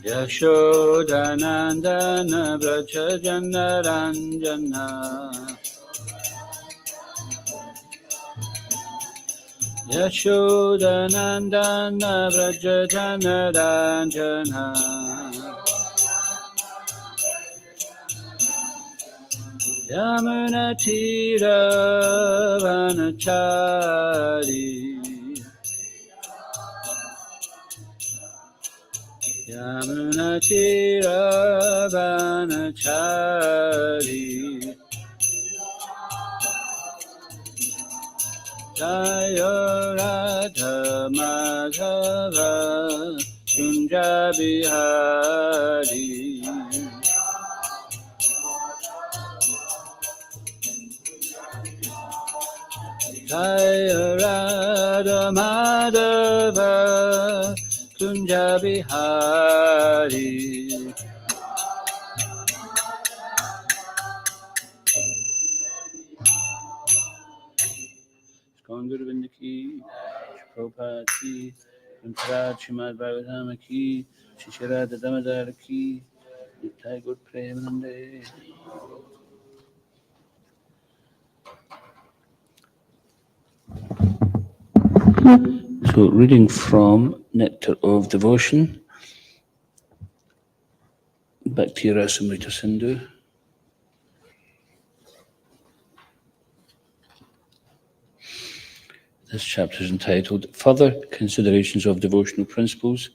Yashodanandana Vraja Janaranjana Yashodanandana Vraja Janaranjana Yamuna Tira Vanachari Yamuna Tira Vanachari Jaya Radha Madhava Kunja Bihari Jaya Radha Madhava Kunja Bihari Guru ki, Prabhupada ki, Srimad Bhagavatam ki, Shishira Damadar ki, Nitai Good Premanande. So, reading from Nectar of Devotion, Bhakti Rasamrita Sindhu. This chapter is entitled Further Considerations of Devotional Principles.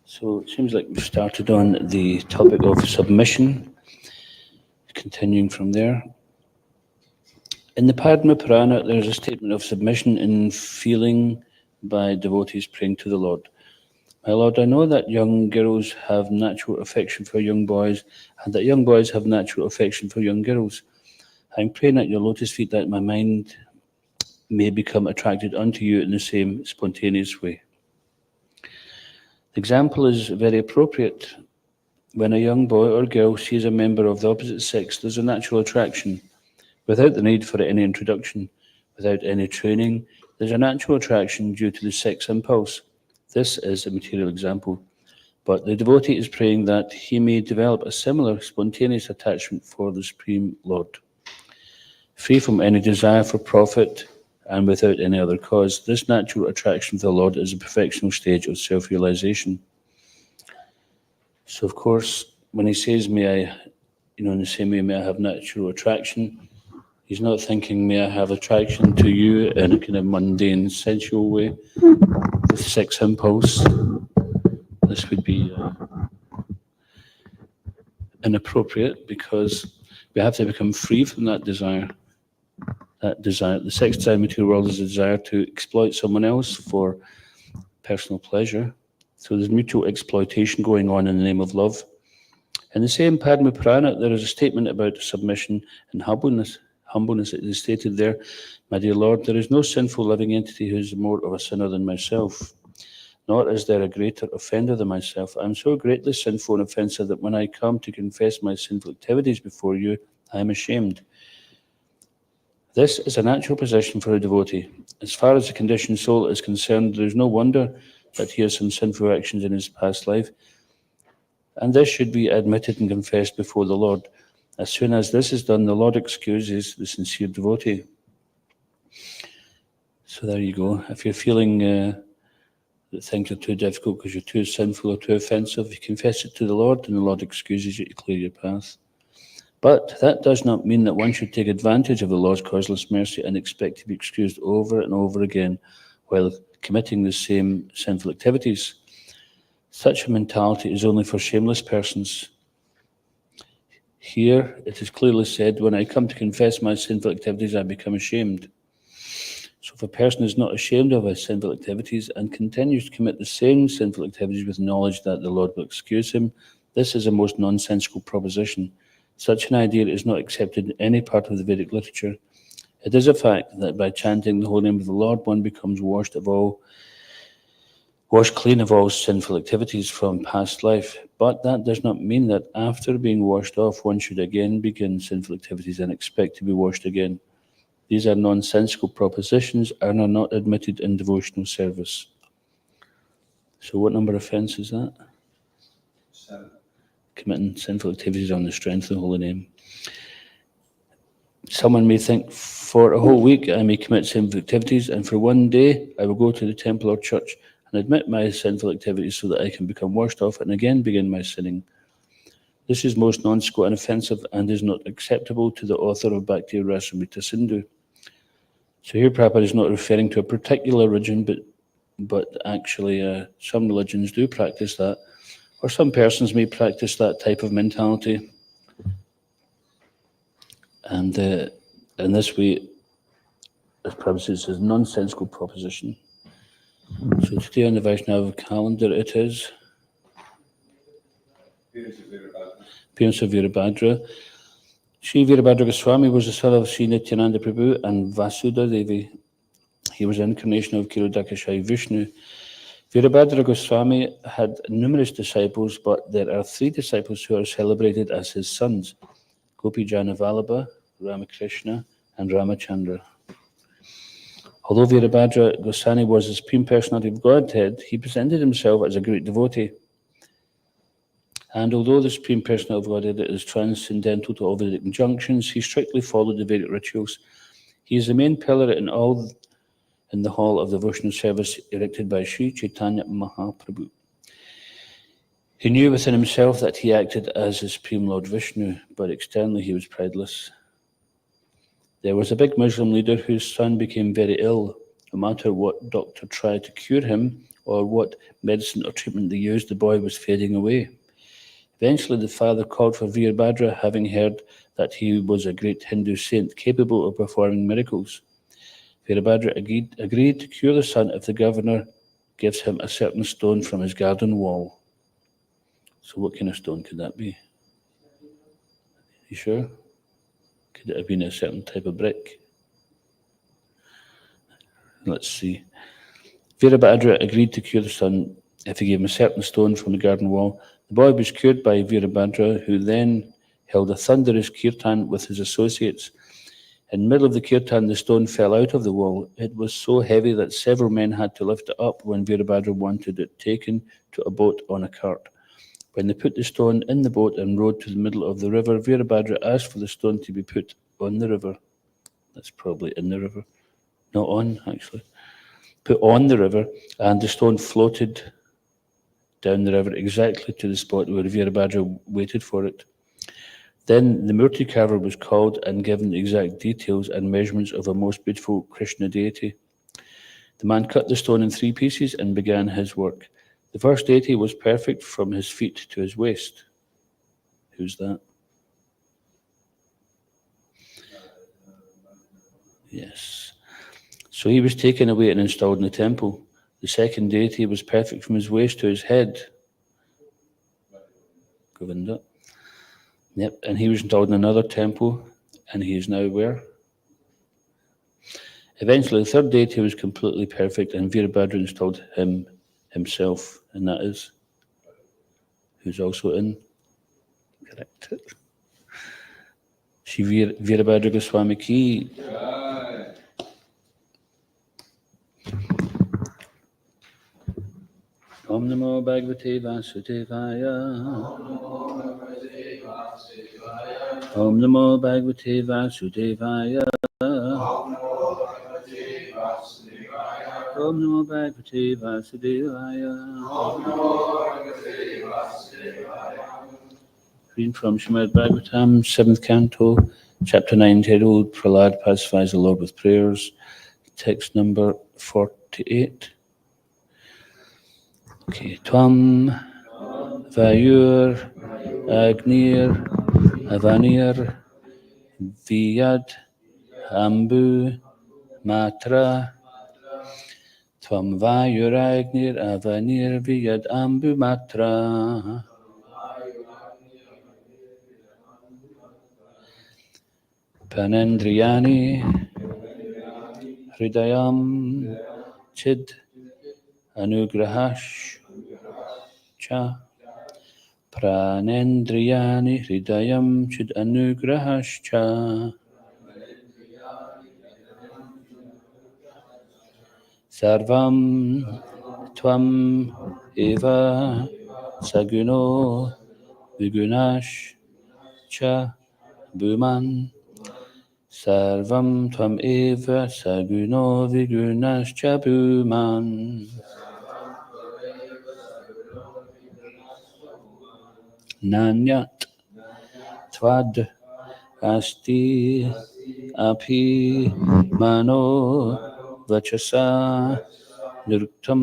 So it seems like we've started on the topic of submission, continuing from there. In the Padma Prana, there is a statement of submission in feeling by devotees praying to the Lord. My Lord, I know that young girls have natural affection for young boys, and that young boys have natural affection for young girls. I am praying at your lotus feet that my mind may become attracted unto you in the same spontaneous way. The example is very appropriate. When a young boy or girl sees a member of the opposite sex, there's a natural attraction. Without the need for any introduction, without any training, there's a natural attraction due to the sex impulse. This is a material example. But the devotee is praying that he may develop a similar spontaneous attachment for the Supreme Lord. Free from any desire for profit and without any other cause, this natural attraction to the Lord is a perfectional stage of self-realization. So, of course, when he says, may I, in the same way, may I have natural attraction, he's not thinking, may I have attraction to you in a kind of mundane, sensual way, with sex impulse. This would be inappropriate because we have to become free from that desire. The sex desire in the material world is a desire to exploit someone else for personal pleasure. So there's mutual exploitation going on in the name of love. In the same Padma Purana, there is a statement about submission and humbleness. It is stated there, my dear Lord, there is no sinful living entity who is more of a sinner than myself, nor is there a greater offender than myself. I am so greatly sinful and offensive that when I come to confess my sinful activities before you, I am ashamed. This is a natural position for a devotee. As far as the conditioned soul is concerned, there is no wonder that he has some sinful actions in his past life, and this should be admitted and confessed before the Lord. As soon as this is done, the Lord excuses the sincere devotee. So there you go. If you're feeling that things are too difficult because you're too sinful or too offensive, you confess it to the Lord, and the Lord excuses you to clear your path. But that does not mean that one should take advantage of the Lord's causeless mercy and expect to be excused over and over again while committing the same sinful activities. Such a mentality is only for shameless persons. Here it is clearly said, when I come to confess my sinful activities, I become ashamed. So if a person is not ashamed of his sinful activities and continues to commit the same sinful activities with knowledge that the Lord will excuse him, this is a most nonsensical proposition. Such an idea is not accepted in any part of the Vedic literature. It is a fact that by chanting the holy name of the Lord, one becomes washed clean of all sinful activities from past life. But that does not mean that after being washed off, one should again begin sinful activities and expect to be washed again. These are nonsensical propositions and are not admitted in devotional service. So what number offense is that? Committing sinful activities on the strength of the holy name. Someone may think, for a whole week I may commit sinful activities, and for one day I will go to the temple or church and admit my sinful activities so that I can become washed off and again begin my sinning. This is most nonsensical and offensive and is not acceptable to the author of Bhakti Rasamrita Sindhu. So here Prabhupada is not referring to a particular religion, but actually some religions do practice that, or some persons may practice that type of mentality. And in this way, as Prabhupada says, is a nonsensical proposition. So today on the Vaishnava calendar it is Appearance of Virabhadra. Sri Virabhadra Goswami was the son of Sri Nityananda Prabhu and Vasudha Devi. He was an incarnation of Kirodakashai Vishnu. Virabhadra Goswami had numerous disciples, but there are 3 disciples who are celebrated as his sons: Gopijana Vallabha, Ramakrishna, and Ramachandra. Although Virabhadra Goswami was the Supreme Personality of Godhead, he presented himself as a great devotee. And although the Supreme Personality of Godhead is transcendental to all Vedic injunctions, he strictly followed the Vedic rituals. He is the main pillar in the hall of devotional service erected by Sri Chaitanya Mahaprabhu. He knew within himself that he acted as the Supreme Lord Vishnu, but externally he was prideless. There was a big Muslim leader whose son became very ill. No matter what doctor tried to cure him or what medicine or treatment they used, the boy was fading away. Eventually, the father called for Virabhadra, having heard that he was a great Hindu saint capable of performing miracles. Virabhadra agreed to cure the son if the governor gives him a certain stone from his garden wall. So what kind of stone could that be? You sure? Could it have been a certain type of brick? Let's see. Virabhadra agreed to cure the son if he gave him a certain stone from the garden wall. The boy was cured by Virabhadra, who then held a thunderous kirtan with his associates. In the middle of the kirtan, the stone fell out of the wall. It was so heavy that several men had to lift it up when Virabhadra wanted it taken to a boat on a cart. When they put the stone in the boat and rowed to the middle of the river, Virabhadra asked for the stone to be put on the river. That's probably in the river. Not on, actually. Put on the river, and the stone floated down the river exactly to the spot where Virabhadra waited for it. Then the Murti carver was called and given the exact details and measurements of a most beautiful Krishna deity. The man cut the stone in 3 pieces and began his work. The first deity was perfect from his feet to his waist. Who's that? Yes. So he was taken away and installed in the temple. The second deity was perfect from his waist to his head. Govinda. Yep, and he was installed in another temple, and he is now where? Eventually, the third deity was completely perfect, and Virabhadra installed himself, and that is who's also in. Correct. Shri Virabhadra Goswami ki. Om Namo Bhagavate Vasudevaya. Om Namo Bhagavate Vasudevaya. Om Namo Bhagavate Vasudevaya. Reading from Srimad Bhagavatam, 7th Canto, Chapter 9, titled Prahlad Pacifies the Lord with Prayers, text number 48. Okay, Tvam Vayur Agnir Avanir Viyad Ambu Matra Tvam Vayur Agnir Avanir Viyad Ambu Matra Panendriyani Hridayam Chid Anugrahash Cha Pranendriyani Hridayam Chid Anugrahash Cha Sarvam Tvam Eva saguno vigunash cha bhuman sarvam tvam eva saguno vigunash cha bhuman nanyat tvad asti api mano vachasa niruktam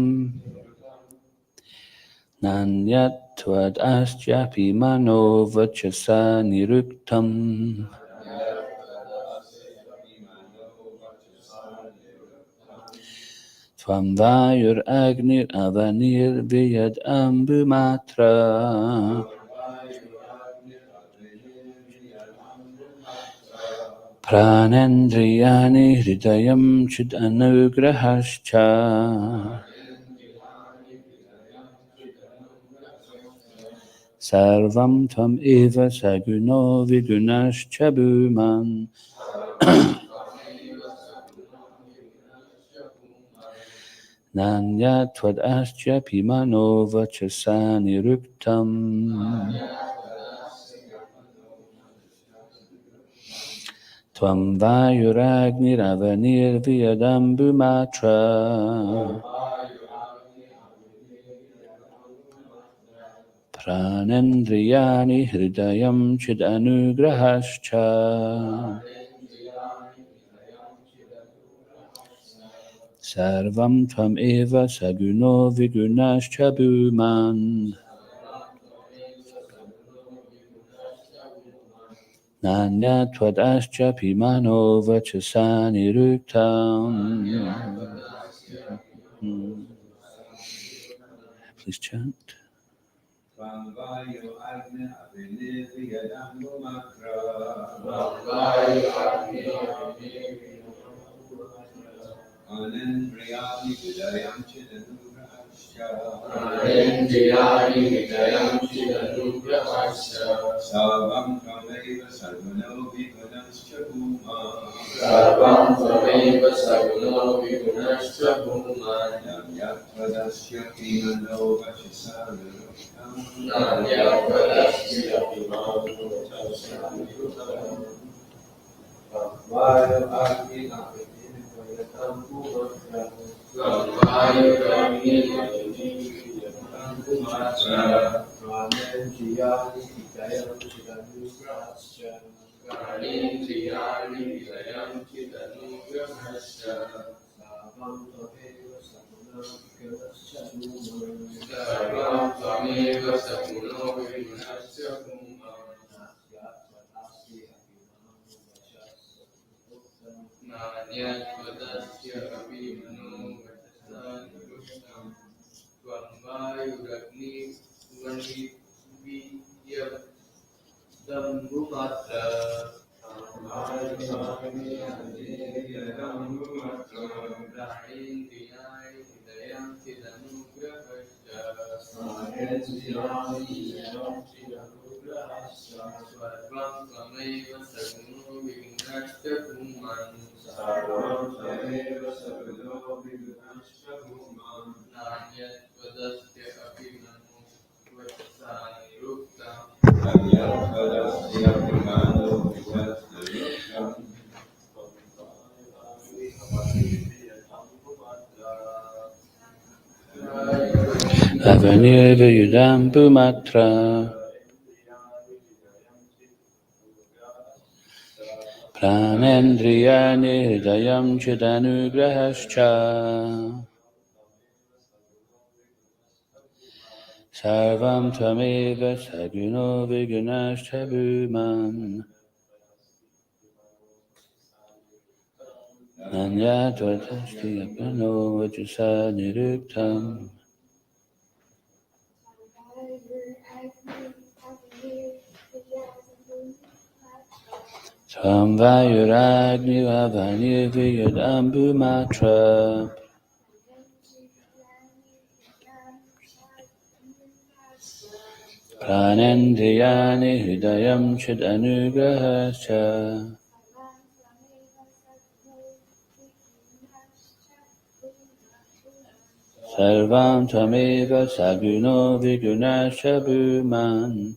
nanyat tvad astyapi mano vachasa niruktam tvam vayur agnir avanir vyad ambumatra pranendriyani hridayam chid anugrahascha sarvam tvam eva saguno vigunash bhuman nanya tvad asya pimano vachasa niruktam tvam vayuragnir avanir vyadambumatra pranendriyani hridayam chid anugrahascha sarvam tvam eva saguno vigunash bhuman nanya tvad asya pimano vachasa niruktam. Please chant. Anandriyani hridayam chidanugrahasya sarvam tvameva saguno vigunaschya bhuman nam yatvadasya pimano vachasa niruktam Avanir vyadambumatra pranendriyani hridayam chidanugrahascha sarvam tvameva saguno vigunash bhuman nanya tvatasti apano vachasa niruktam tvam vayuragni avanir vyadambumatra pranendriyani hridayam chid anugrahascha Sarvam Tameva Saguno Vigunasha Bhuman.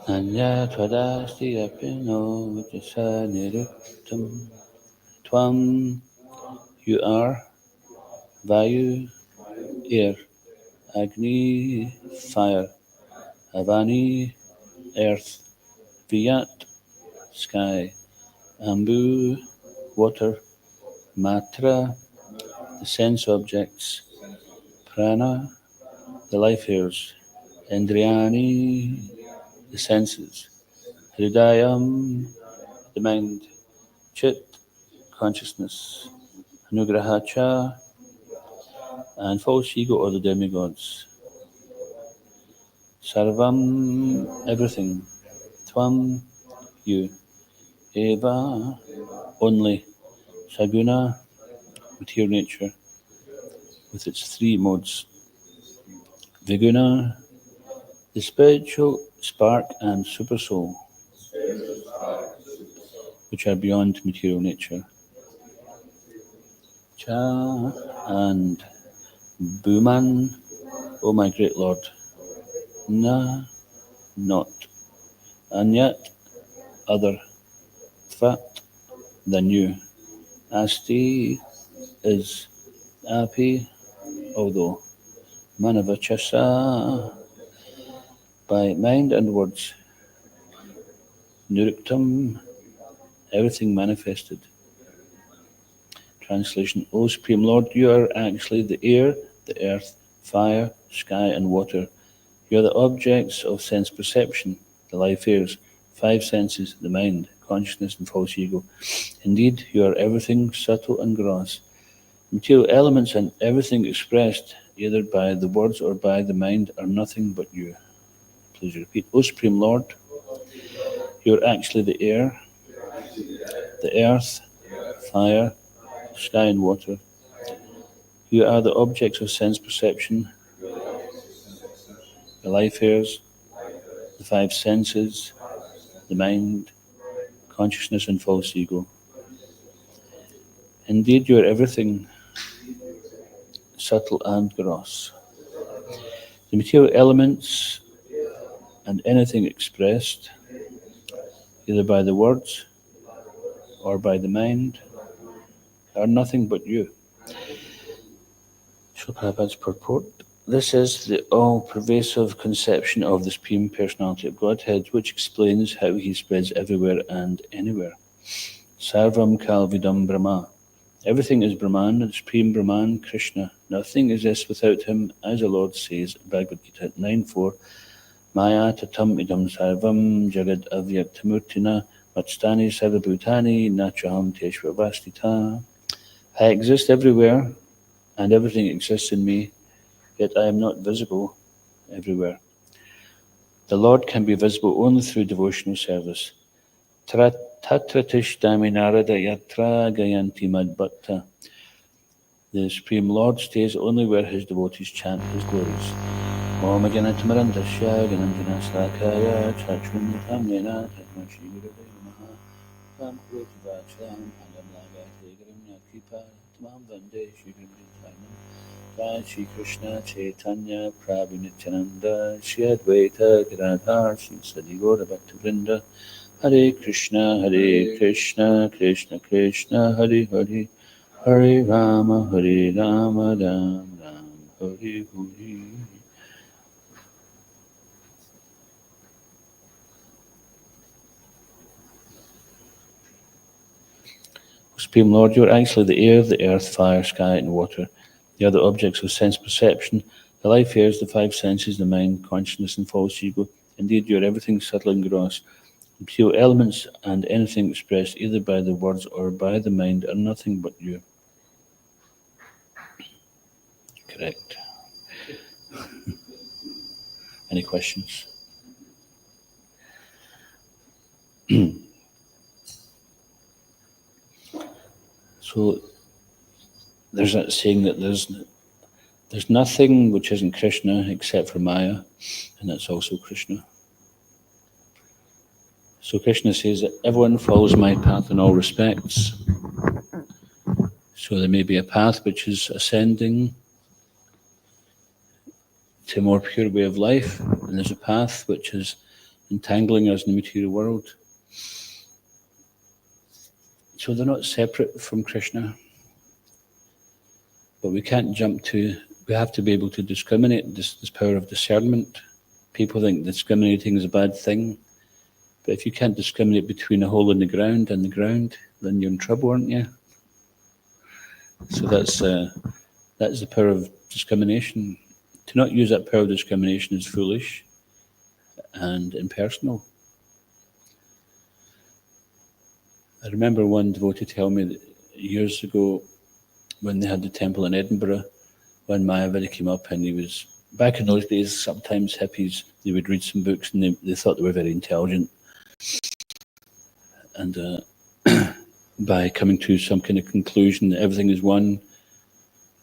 Nanya Twadasti Apino Jasa Niruttam. Tvam, you are. Vayu, air. Agni, fire. Avani, earth. Vyat, sky. Ambu, water. Matra, the sense objects. Prana, the life airs. Indriyani, the senses. Hridayam, the mind. Chit, consciousness. Anugrahacha, and false ego or the demigods. Sarvam, everything. Tvam, you. Eva, only. Saguna, material nature, with its three modes. Viguna, the spiritual spark and supersoul, which are beyond material nature. Cha, and Bhuman, O my great Lord. Na, not. Anyat, other. Tvat, than you. Asti, is. Api, although. Manavachasa, by mind and words. Niruktam, everything manifested. Translation: O Supreme Lord, you are actually the air, the earth, fire, sky, and water. You are the objects of sense perception, the life airs, five senses, the mind, consciousness, and false ego. Indeed, you are everything subtle and gross. Material elements and everything expressed, either by the words or by the mind, are nothing but you. Please repeat. O Supreme Lord, you are actually the air, the earth, fire, sky, and water. You are the objects of sense perception, the life airs, the five senses, the mind, consciousness, and false ego. Indeed, you are everything, subtle and gross. The material elements and anything expressed, either by the words or by the mind, are nothing but you. Srila Prabhupada's purport. This is the all-pervasive conception of the Supreme Personality of Godhead, which explains how he spreads everywhere and anywhere. Sarvam Kalvidam Brahma. Everything is Brahman, the Supreme Brahman, Krishna. Nothing exists without him, as the Lord says, Bhagavad Gita 9.4. Maya tatam idam sarvam jagad avyaktamurtina matstani sarvabhutani nachaham teshvavastita. I exist everywhere, and everything exists in me, yet I am not visible everywhere. The Lord can be visible only through devotional service. Tatratish narada yatra gayanti madbhakta. The Supreme Lord stays only where his devotees chant his glories. Om Ganatamarandasya Ganandina Slakaya Chachunyatam Yena Tatmashi Gurave Namaha Tam Kuroti Vacham Agam Lagate Grimya Kripa Tamam Vande Shri Grimjitanam Jai Shri Krishna Chaitanya Prabhu Nityananda Shri Advaita Gadadhar Shri Sadigora Bhaktavrinda Hare Krishna Krishna Krishna Hare Hare Hare Rama Ram Ram Hare Hare. Supreme Lord, you are actually the air, the earth, fire, sky, and water. The other objects of sense perception, the life airs, the five senses, the mind, consciousness, and false ego. Indeed, you are everything subtle and gross. The pure elements and anything expressed either by the words or by the mind are nothing but you. Correct. Any questions? So there's that saying that there's nothing which isn't Krishna except for Maya, and that's also Krishna. So Krishna says that everyone follows my path in all respects. So there may be a path which is ascending to a more pure way of life, and there's a path which is entangling us in the material world. So they're not separate from Krishna, but we can't jump to, we have to be able to discriminate, this power of discernment. People think discriminating is a bad thing, but if you can't discriminate between a hole in the ground and the ground, then you're in trouble, aren't you? So that's the power of discrimination. To not use that power of discrimination is foolish and impersonal. I remember one devotee tell me that years ago, when they had the temple in Edinburgh, when Mayavadi came up, and he was, back in those days, sometimes hippies, they would read some books and they thought they were very intelligent. And by coming to some kind of conclusion that everything is one,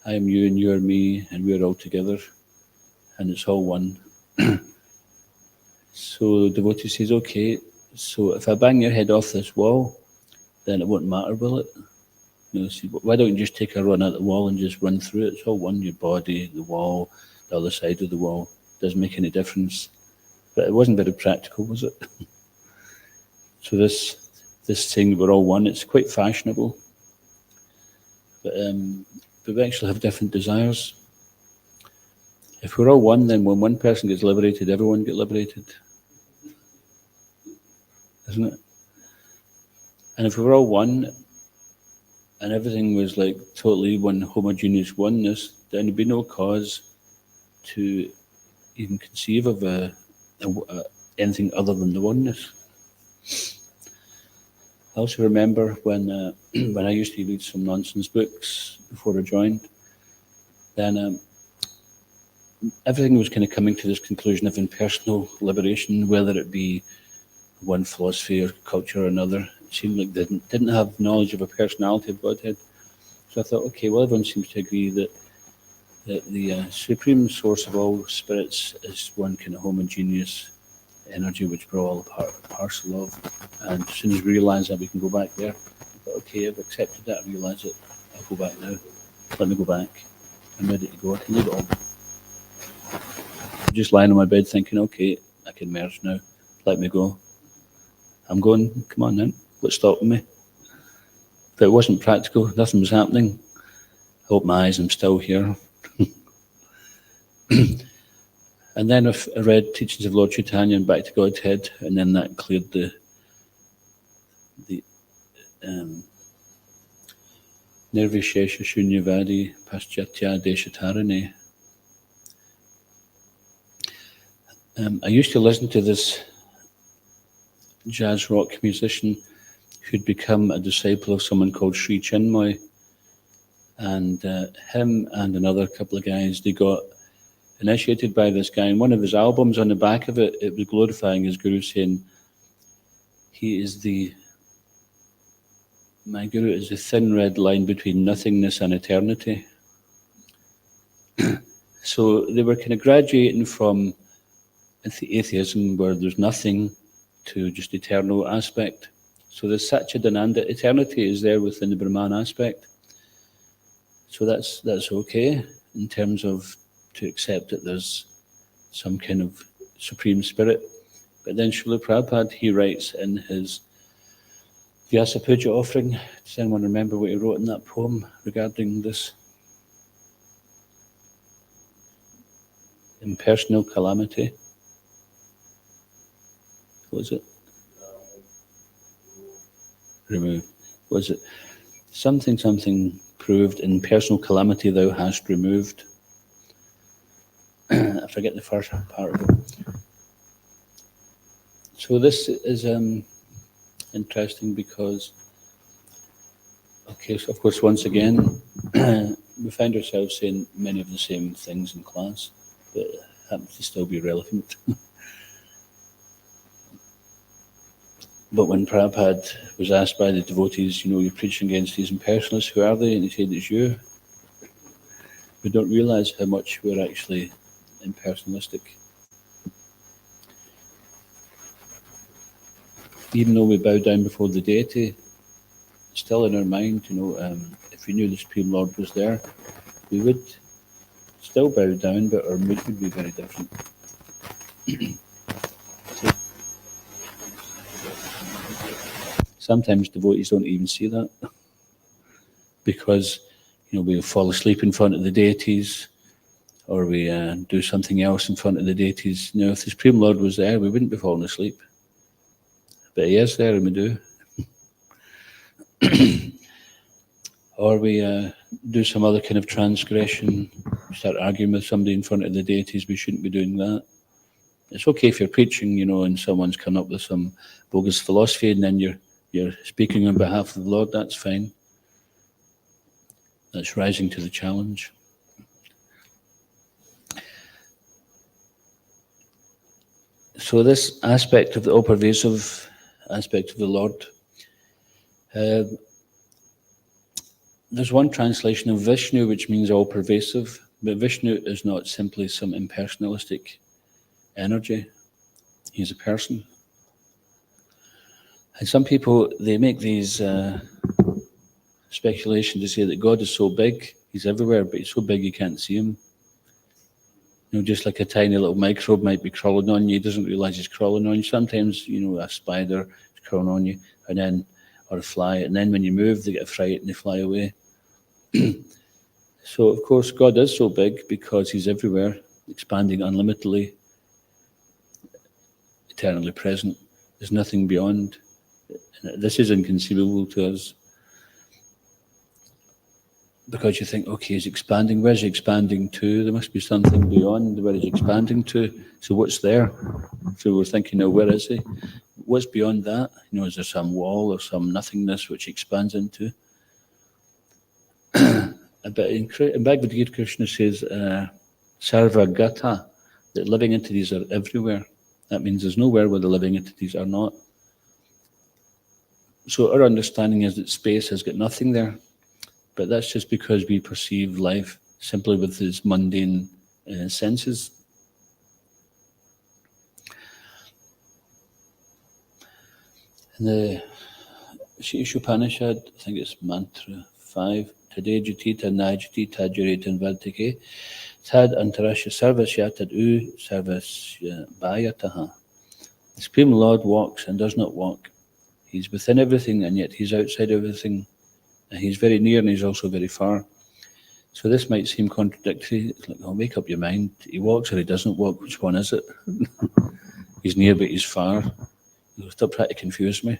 I am you and you are me and we are all together and it's all one. So the devotee says, okay, so if I bang your head off this wall, then it won't matter, will it? You know, see, why don't you just take a run at the wall and just run through it? It's all one, your body, the wall, the other side of the wall. It doesn't make any difference. But it wasn't very practical, was it? So this thing, we're all one, it's quite fashionable. But we actually have different desires. If we're all one, then when one person gets liberated, everyone gets liberated. Isn't it? And if we were all one, and everything was like totally one homogeneous oneness, then there'd be no cause to even conceive of anything other than the oneness. I also remember when when I used to read some nonsense books before I joined, then everything was kind of coming to this conclusion of impersonal liberation, whether it be one philosophy or culture or another. It seemed like they didn't have knowledge of a personality of Godhead. So I thought, okay, well, everyone seems to agree that the supreme source of all spirits is one kind of homogeneous energy which we're all a parcel of. And as soon as we realise that, we can go back there. But okay, I've accepted that, I realise it. I'll go back now. Let me go back. I'm ready to go. I can leave it all. I'm just lying on my bed thinking, okay, I can merge now. Let me go. I'm going, come on then. What's stopping me? If it wasn't practical, nothing was happening. I opened my eyes, I'm still here. And then I read Teachings of Lord Chaitanya and Back to Godhead, and then that cleared the Nirvishesha Shunyavadi Paschatya Deshatarane. I used to listen to this jazz rock musician who'd become a disciple of someone called Sri Chinmoy, and him and another couple of guys, they got initiated by this guy, and one of his albums, on the back of it, it was glorifying his guru, saying, my guru is the thin red line between nothingness and eternity. So they were kind of graduating from atheism, where there's nothing, to just eternal aspect. So there's Satchidananda, eternity is there within the Brahman aspect. So that's okay in terms of to accept that there's some kind of supreme spirit. But then Srila Prabhupada, he writes in his Vyasa Puja offering, does anyone remember what he wrote in that poem regarding this impersonal calamity? What was it? Remove. Was it something proved, impersonal calamity thou hast removed? I forget the first part of it. So this is interesting because, okay, so of course, once again, we find ourselves saying many of the same things in class, but it happens to still be relevant. But when Prabhupada was asked by the devotees, you're preaching against these impersonalists, who are they? And he said, it's you. We don't realize how much we're actually impersonalistic. even though we bow down before the deity, still in our mind, if we knew the Supreme Lord was there, we would still bow down, but our mood would be very different. Sometimes devotees don't even see that because, we fall asleep in front of the deities, or we do something else in front of the deities. If the Supreme Lord was there, we wouldn't be falling asleep. But he is there, and we do. Or we do some other kind of transgression, start arguing with somebody in front of the deities. We shouldn't be doing that. It's okay if you're preaching, and someone's come up with some bogus philosophy, and then you're speaking on behalf of the Lord. That's fine. That's rising to the challenge. So this aspect of the all-pervasive aspect of the Lord, there's one translation of Vishnu which means all-pervasive, but Vishnu is not simply some impersonalistic energy. He's a person. And some people, they make these speculations to say that God is so big, he's everywhere, but he's so big you can't see him. Just like a tiny little microbe might be crawling on you, he doesn't realize he's crawling on you. Sometimes, a spider is crawling on you, or a fly, and then when you move, they get a fright and they fly away. So, of course, God is so big because he's everywhere, expanding unlimitedly, eternally present. There's nothing beyond. This is inconceivable to us. Because you think, okay, he's expanding. Where's he expanding to? There must be something beyond where he's expanding to. So what's there? So we're thinking, where is he? What's beyond that? Is there some wall or some nothingness which he expands into? But in Bhagavad Gita, Krishna says, Sarva Gata, that living entities are everywhere. That means there's nowhere where the living entities are not. So our understanding is that space has got nothing there. But that's just because we perceive life simply with these mundane senses. In the Upanishad, I think it's mantra 5, Tadejatita Najatita Juritan Vartike, Tad Antarasya Sarvasya Tad U Sarvasya Bhayataha. The Supreme Lord walks and does not walk. He's within everything and yet he's outside everything. He's very near and he's also very far. So this might seem contradictory. It's like, make up your mind. He walks or he doesn't walk. Which one is it? He's near but he's far. Stop trying to confuse me.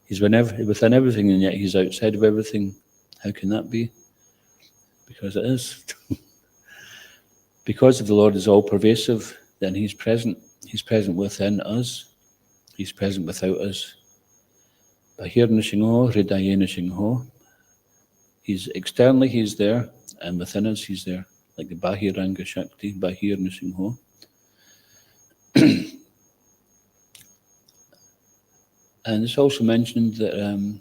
He's within everything and yet he's outside of everything. How can that be? Because it is. Because if the Lord is all-pervasive, then he's present. He's present within us. He's present without us. Bahirna Singho, Hridayena Singho. He's externally, he's there, and within us, he's there. Like the Bahiranga Shakti, Bahirna Singho. And it's also mentioned that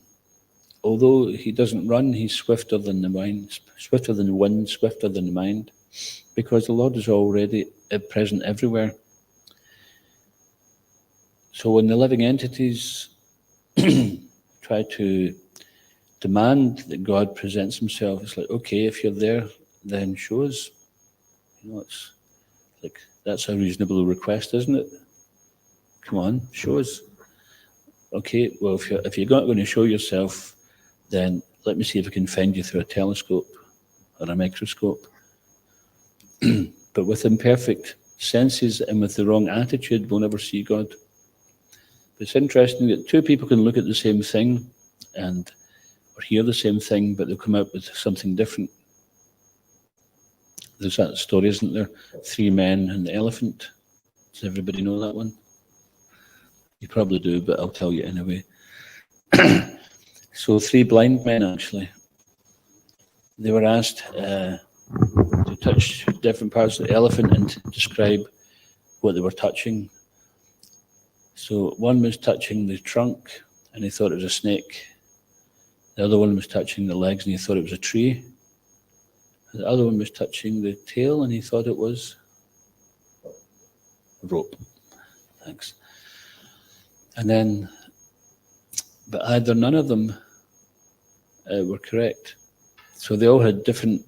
although he doesn't run, he's swifter than the mind, swifter than the wind, swifter than the mind, because the Lord is already present everywhere. So when the living entities try to demand that God presents himself, it's like, okay, if you're there, then show us. It's like, that's a reasonable request, isn't it? Come on, show us. Okay, well, if you're not going to show yourself, then let me see if I can find you through a telescope or a microscope. But with imperfect senses and with the wrong attitude, we'll never see God. But it's interesting that two people can look at the same thing or hear the same thing, but they'll come out with something different. There's that story, isn't there? 3 men and the elephant. Does everybody know that one? You probably do, but I'll tell you anyway. So 3 blind men, actually. They were asked to touch different parts of the elephant and describe what they were touching. So one was touching the trunk, and he thought it was a snake. The other one was touching the legs, and he thought it was a tree. The other one was touching the tail, and he thought it was a rope. Thanks. And then, but either none of them were correct. So they all had different,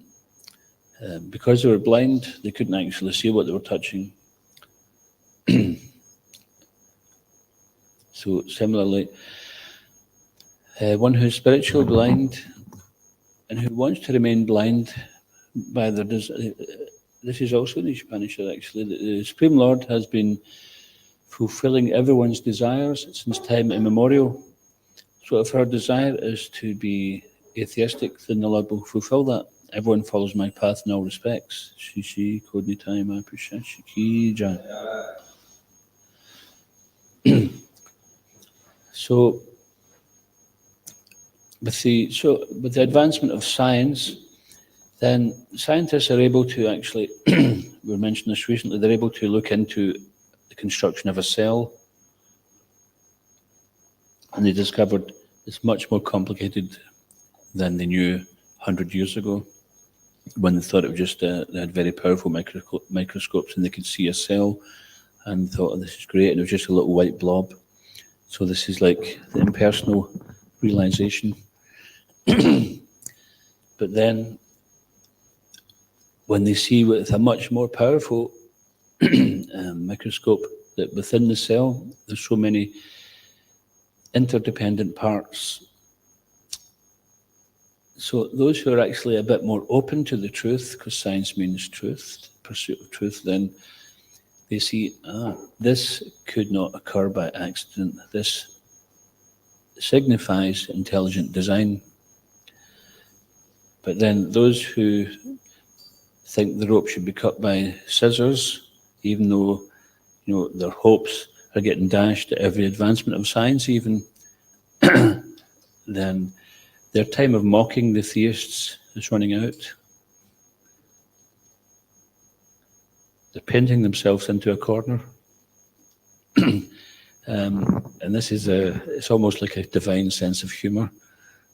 because they were blind, they couldn't actually see what they were touching. So similarly, one who's spiritually blind and who wants to remain blind by their desire, this is also in the Upanishad actually, the Supreme Lord has been fulfilling everyone's desires since time immemorial. So if our desire is to be atheistic, then the Lord will fulfill that. Everyone follows my path in all respects. Shishi Kodnitai Mahaprashashi Ki Jai. So with the advancement of science, then scientists are able to actually, we mentioned this recently, they're able to look into the construction of a cell, and they discovered it's much more complicated than they knew 100 years ago, when they thought it was just, they had very powerful microscopes and they could see a cell and thought, oh, this is great, and it was just a little white blob. So this is like the impersonal realization. But then, when they see with a much more powerful microscope that within the cell, there's so many interdependent parts. So those who are actually a bit more open to the truth, because science means truth, pursuit of truth, then they see, this could not occur by accident. This signifies intelligent design. But then those who think the rope should be cut by scissors, even though their hopes are getting dashed at every advancement of science, even, then their time of mocking the theists is running out. They're painting themselves into a corner. And this is it's almost like a divine sense of humor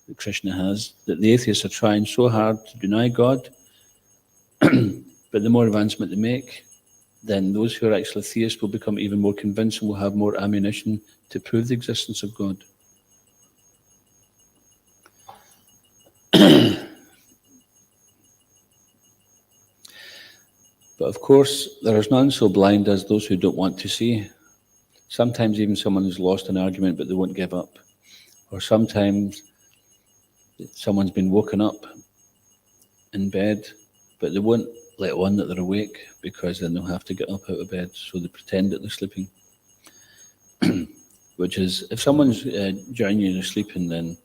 that Krishna has, that the atheists are trying so hard to deny God, but the more advancement they make, then those who are actually theists will become even more convinced and will have more ammunition to prove the existence of God. But of course, there is none so blind as those who don't want to see. Sometimes even someone has lost an argument, but they won't give up. Or sometimes someone's been woken up in bed, but they won't let on that they're awake, because then they'll have to get up out of bed, so they pretend that they're sleeping. Which is, if someone's genuinely sleeping, then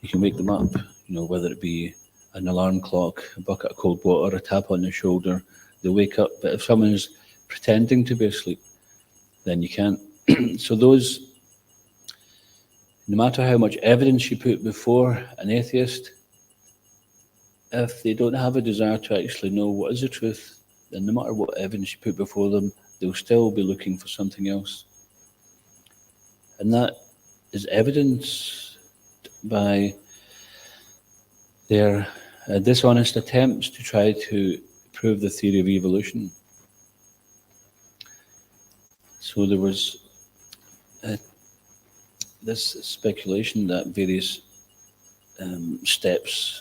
you can wake them up, whether it be an alarm clock, a bucket of cold water, a tap on the shoulder, they wake up. But if someone's pretending to be asleep, then you can't. So those, no matter how much evidence you put before an atheist, if they don't have a desire to actually know what is the truth, then no matter what evidence you put before them, they'll still be looking for something else. And that is evidenced by their dishonest attempts to try to prove the theory of evolution. So there was this speculation that various steps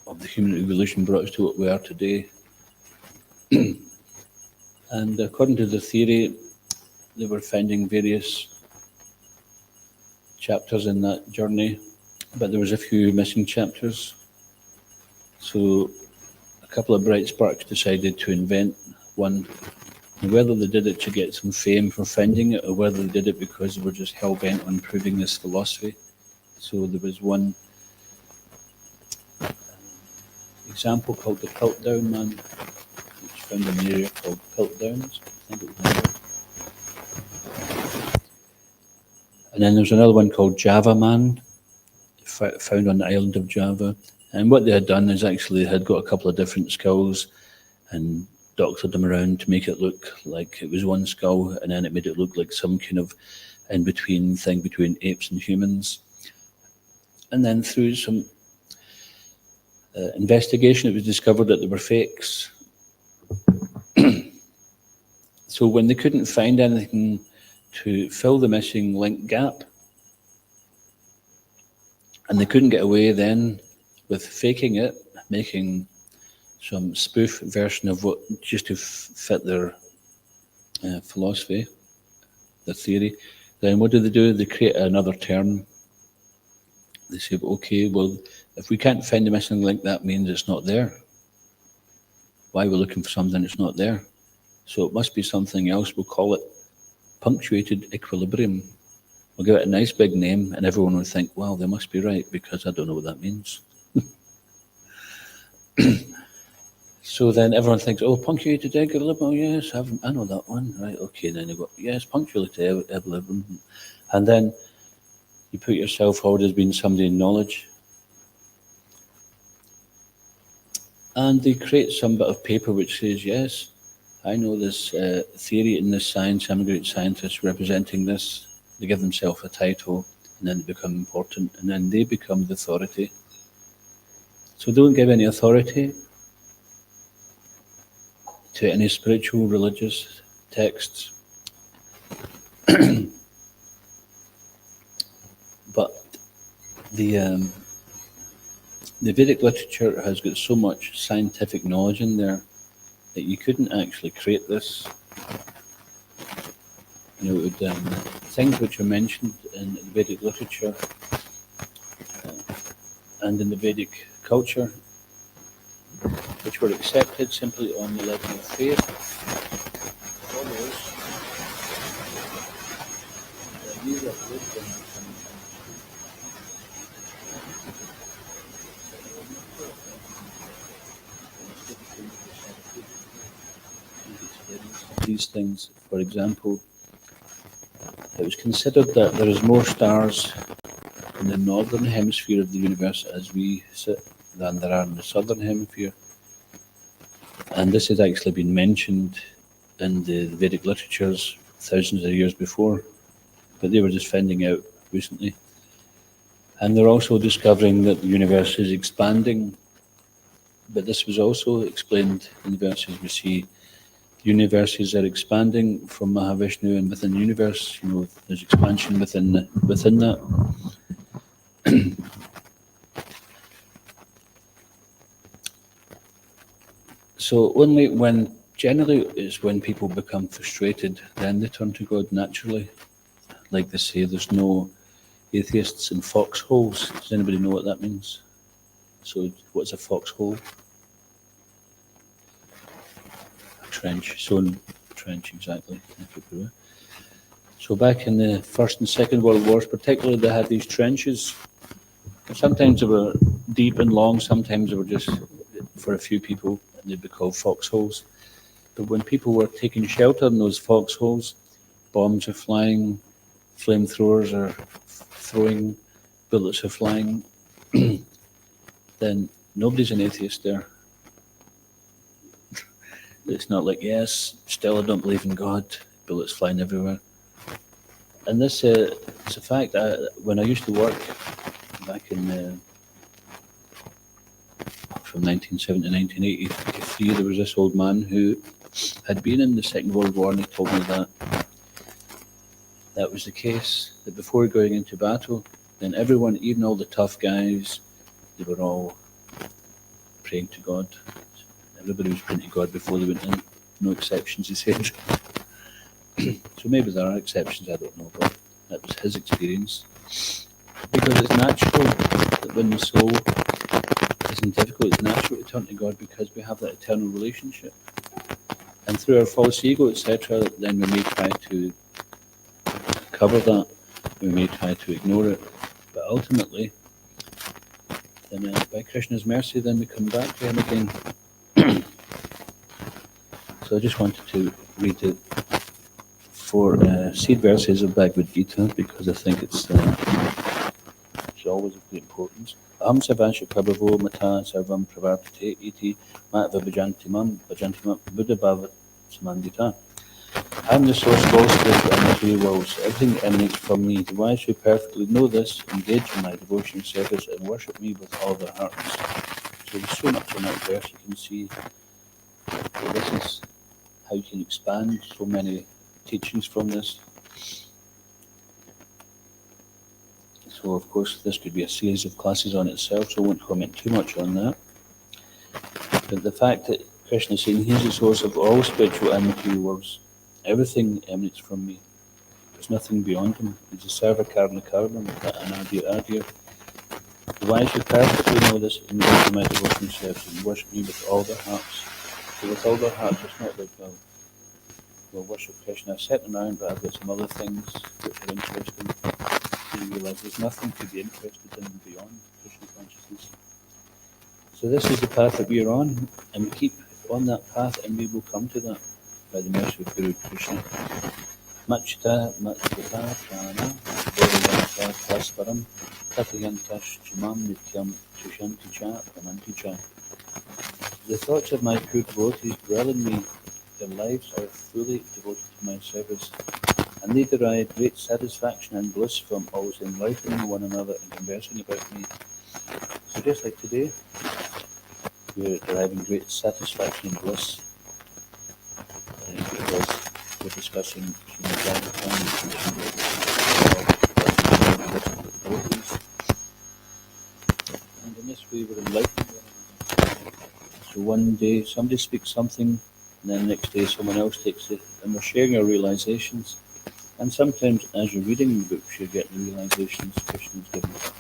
of the human evolution brought us to what we are today. And according to the theory, they were finding various chapters in that journey, but there was a few missing chapters. So a couple of bright sparks decided to invent one. And whether they did it to get some fame for finding it, or whether they did it because they were just hell-bent on proving this philosophy. So there was one example called the Piltdown Man, which found in an area called Piltdowns, I think it was. And then there's another one called Java Man, found on the island of Java. And what they had done is actually they had got a couple of different skulls and doctored them around to make it look like it was one skull, and then it made it look like some kind of in-between thing between apes and humans. And then through some investigation, it was discovered that they were fakes. So when they couldn't find anything to fill the missing link gap. And they couldn't get away then with faking it, making some spoof version of what, just to fit their philosophy, their theory. Then what do? They create another term. They say, okay, well, if we can't find the missing link, that means it's not there. Why are we looking for something that's not there? So it must be something else. We'll call it punctuated equilibrium. We'll give it a nice big name, and everyone will think, well, they must be right, because I don't know what that means. So then everyone thinks, oh, punctuated equilibrium, yes, I know that one. Right, okay, then you go, yes, punctuated equilibrium. And then you put yourself forward as being somebody in knowledge. And they create some bit of paper which says, yes, I know this theory in this science, I'm a great scientist representing this. They give themselves a title, and then they become important, and then they become the authority. So don't give any authority to any spiritual, religious texts. But the Vedic literature has got so much scientific knowledge in there that you couldn't actually create this. You know, it would, things which are mentioned in the Vedic literature and in the Vedic culture, which were accepted simply on the level of faith, these things. For example, it was considered that there is more stars in the northern hemisphere of the universe as we sit than there are in the southern hemisphere. And this has actually been mentioned in the Vedic literatures thousands of years before, but they were just finding out recently. And they're also discovering that the universe is expanding, but this was also explained in the verses we see. Universes are expanding from Mahavishnu, and within the universe, you know, there's expansion within that. So only generally is when people become frustrated, then they turn to God naturally. Like they say, there's no atheists in foxholes. Does anybody know what that means? So what's a foxhole? A trench. So trench, exactly. So back in the First and Second World Wars particularly, they had these trenches. Sometimes they were deep and long, sometimes they were just for a few people, and they'd be called foxholes. But when people were taking shelter in those foxholes, bombs are flying, flamethrowers are throwing, bullets are flying, then nobody's an atheist there. It's not like, yes, still I don't believe in God, bullets flying everywhere. And this, it's a fact. When I used to work back in from 1970 to 1983, there was this old man who had been in the Second World War, and he told me that was the case, that before going into battle, then everyone, even all the tough guys, they were all praying to God. Everybody was praying to God before they went in. No exceptions, he said. So maybe there are exceptions, I don't know, but that was his experience. Because it's natural that when the soul isn't difficult, it's natural to turn to God because we have that eternal relationship. And through our false ego, etc., then we may try to cover that, we may try to ignore it, but ultimately, then by Krishna's mercy, then we come back to him again. So I just wanted to read the 4 seed verses of Bhagavad Gita because I think it's always of great importance. Aham sarvansha prabhavo mata sarvam pravartate iti matva bhajantimam buddha bhava samandita. I am the source of all spiritual and material worlds. Everything emanates from me. The wise who perfectly know this engage in my devotion and service and worship me with all their hearts. So there's so much in that verse. You can see that this is how you can expand so many teachings from this. So, of course, this could be a series of classes on itself, so I won't comment too much on that. But the fact that Krishna is saying he's the source of all spiritual and material worlds, everything emanates from me. There's nothing beyond him. He's a serva karma karma, an adya. The wise who perfectly know this and go to my devotion service and worship me with all their hearts. So with all their hearts, it's not like, we'll worship Krishna a certain amount, but I've got some other things which are interesting. You realise there's nothing to be interested in beyond Krishna consciousness. So this is the path that we are on, and we keep on that path, and we will come to that by the mercy of Guru Krishna. Machita Matita Prana Bodhivata Prasparam Tatayantash Chimam Nityam Tushanti Cha Pramanti Cha. The thoughts of my pure devotees dwell in me. Their lives are fully devoted to my service, and they derive great satisfaction and bliss from always enlightening one another and conversing about me. So just like today, we're deriving great satisfaction and bliss because we're discussing Srimad Bhagavatam and in this way we're enlightening one another. So one day somebody speaks something, and then the next day someone else takes it, and we're sharing our realizations. And sometimes as you're reading the books, you're getting the realizations Krishna's given us.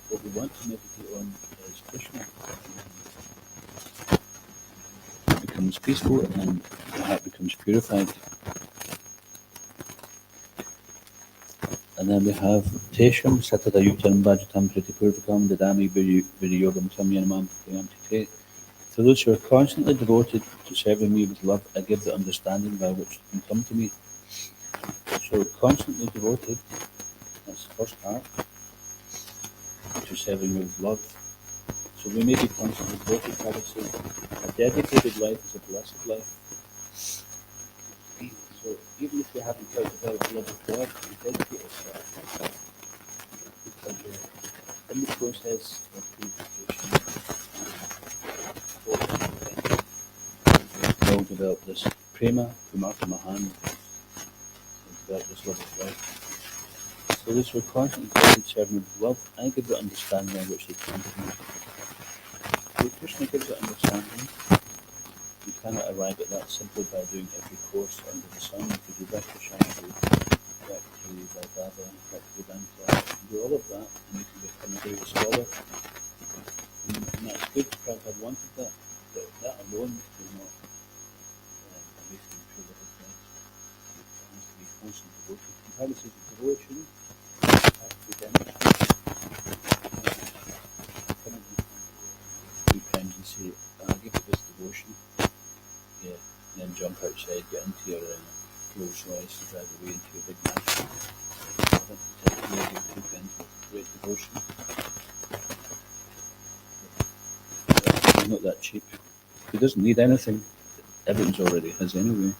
What we want to meditate on is Krishna. It becomes peaceful and the heart becomes purified. And then we have Tesham Satada Yutam Bhajatam Pritipurvakam Dadami Vidiyogam Tamyanamam Priyamtite. To those who are constantly devoted to serving me with love, I give the understanding by which they can come to me. So constantly devoted, that's the first part, to serving with love. So we may be constantly devoted, I would say. A dedicated life is a blessed life. So even if you haven't quite developed love of God, you dedicate yourself. Because you're in the process of purification. We'll develop this prema, Pramata Mahan, and develop this love of life. So this we're constantly devoted serving with love, I give the understanding by which they come to me. So Krishna gives the understanding. You cannot arrive at that simply by doing every course under the sun. You could do Bhakti Shanti, Bhakti Vaidava, Bhakti Vedanta. You can do all of that and you can become a great scholar. And that's good. Prabhupada wanted that. But that alone is not making the pure love of God. It has to be constantly devoted. And how this is devotion has to be demonstrated. Come in few times and say, I'll give you this devotion. Yeah, and then jump outside, get into your Rolls Royce and drive away into your big mansion. Maybe 2 pence with great devotion. He's not that cheap. He doesn't need anything. Everything's already his anyway.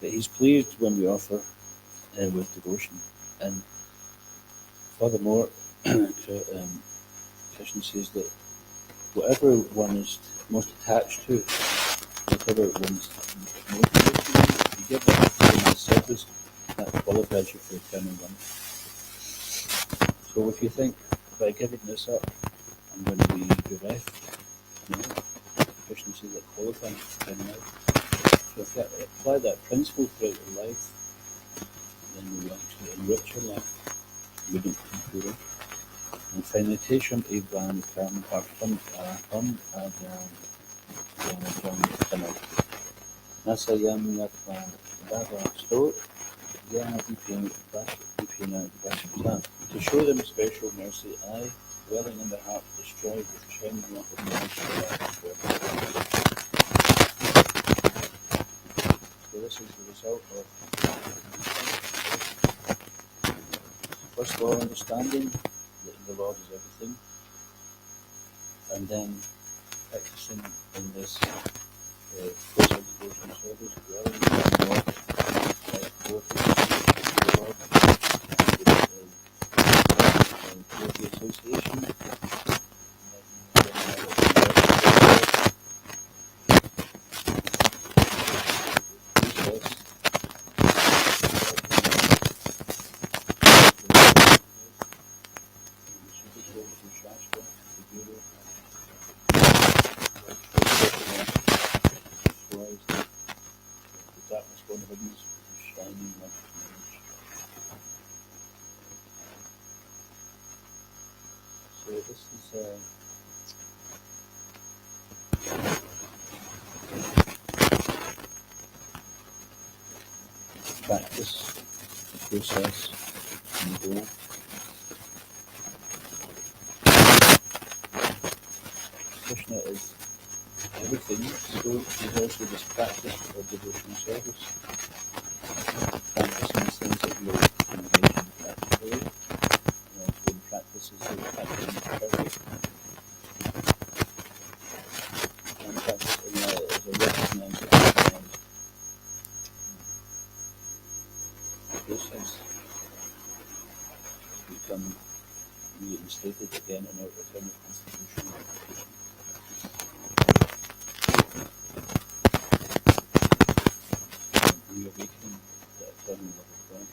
But he's pleased when we offer with devotion. And furthermore, Krishna says that whatever one is most attached to, whatever one's motivated to, you give that to one's service, that qualifies you for eternal life. So if you think, by giving this up, I'm going to be bereft, no, Krishna says that qualifies for eternal life. So if you apply that principle throughout your life, then you will actually enrich your life. You wouldn't come poor. And finally, Tesham Evan Kam Partam Araham Adam Janam Nasayam Yatva Bhava Sto Yanadipina Vashita. To show them special mercy, I, dwelling in their heart, destroy the shining lamp of knowledge. So this is the result of first law of understanding that the Lord is everything, and then practicing in this closer devotional service, dwelling in the Lord, the Lord, the association. So this is practice, the process, and the goal. Krishna is everything, so is also this practice of devotional service. Practice in the sense of your engaging practically, and also in practice is the practicing perfect. And practice is a recognized process to become reinstated again in our eternal constitution. Reawakening the eternal love of God.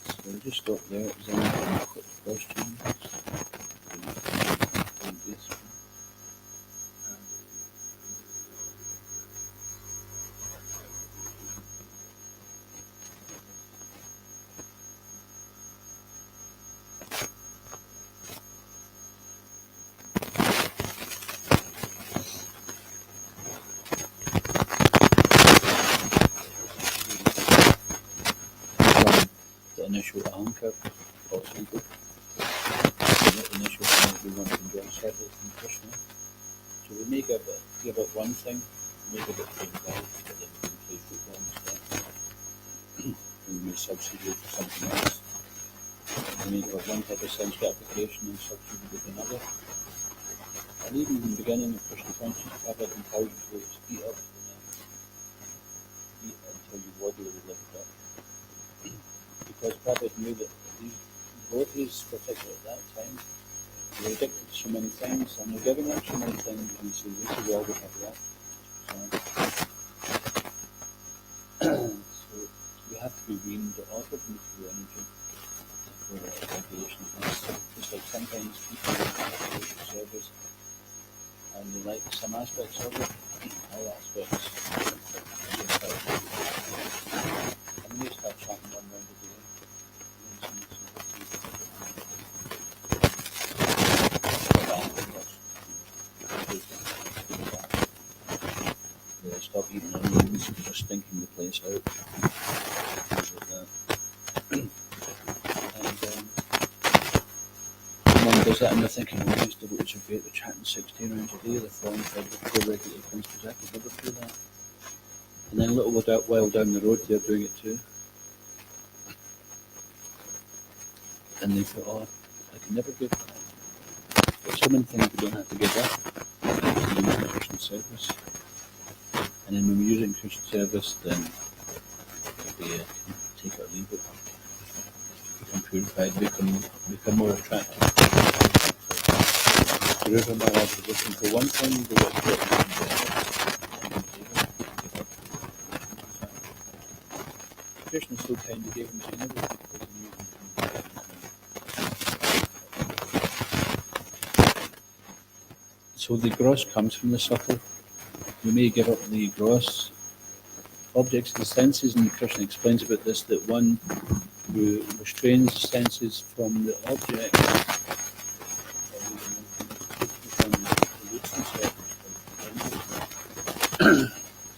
So we'll just stop there. Is there any quick questions? The initial ahankar, possible. The initial thing we want to enjoy service in Krishna. So we may give up one thing, may give it playing golf, but then we can play football instead. We may substitute for something else. We may give up one type of sense gratification and substitute with another. And even in the beginning of Krishna consciousness, Prabhupada encourages you to eat up to the next. Eat until you waddle with the up. Because Prabhupada knew that these devotees, particularly at that time, were addicted to so many things, and they're giving up so many things, and he says, this is all we have left. So we have to be weaned off of nuclear energy for regulation. Just like sometimes people do service, and they like some aspects of it, all aspects. And they start chanting one round a day. Stop eating onions, just stinking the place out. Things like that. And one does that and they're thinking, well, these devotees are great, they're chanting 16 rounds a day, they're falling fed with co-regulated principles, I could never do that. And then a little while down the road, they're doing it too. And they thought, oh, I can never give that. But so many things we don't have to give up. We use Christian service. And then when we use it in Christian service, then we can take it or leave it. Become purified, become more attractive. Wherever my life is looking for one thing, we will get it. Krishna is so kind, he gave him to another. So the gross comes from the subtle. We may give up the gross objects of the senses, and Krishna explains about this, that one who restrains the senses from the object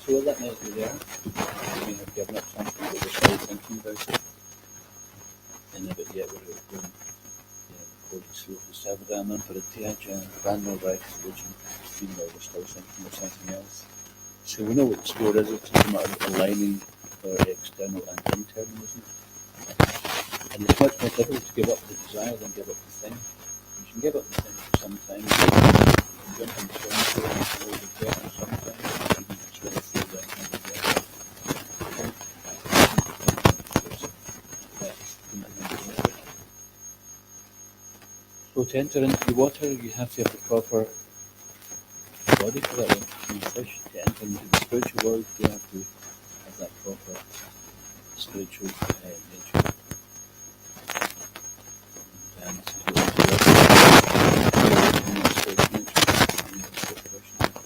so that might be there. We may have given up something, but we're still thinking about it. And but yet we're going Savadana, Paratyaja, Brahma right religion, meanwhile we're still thinking of something else. So we know what the score is, it's a matter of aligning for external and internal, isn't it? And it's much more difficult to give up the desire than give up the thing. You can give up the thing for some time, you can jump in the swimming pool and hold the breath for some time, you can sort of feel that kind of breath. So to enter into the water, you have to have the proper body for that one. And the fish, to enter into the spiritual world, you have to have that proper spiritual nature. And to go into the water, spiritual nature, and the spiritual version of it.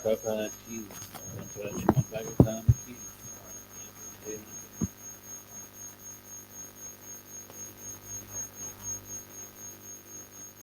Prabhupada,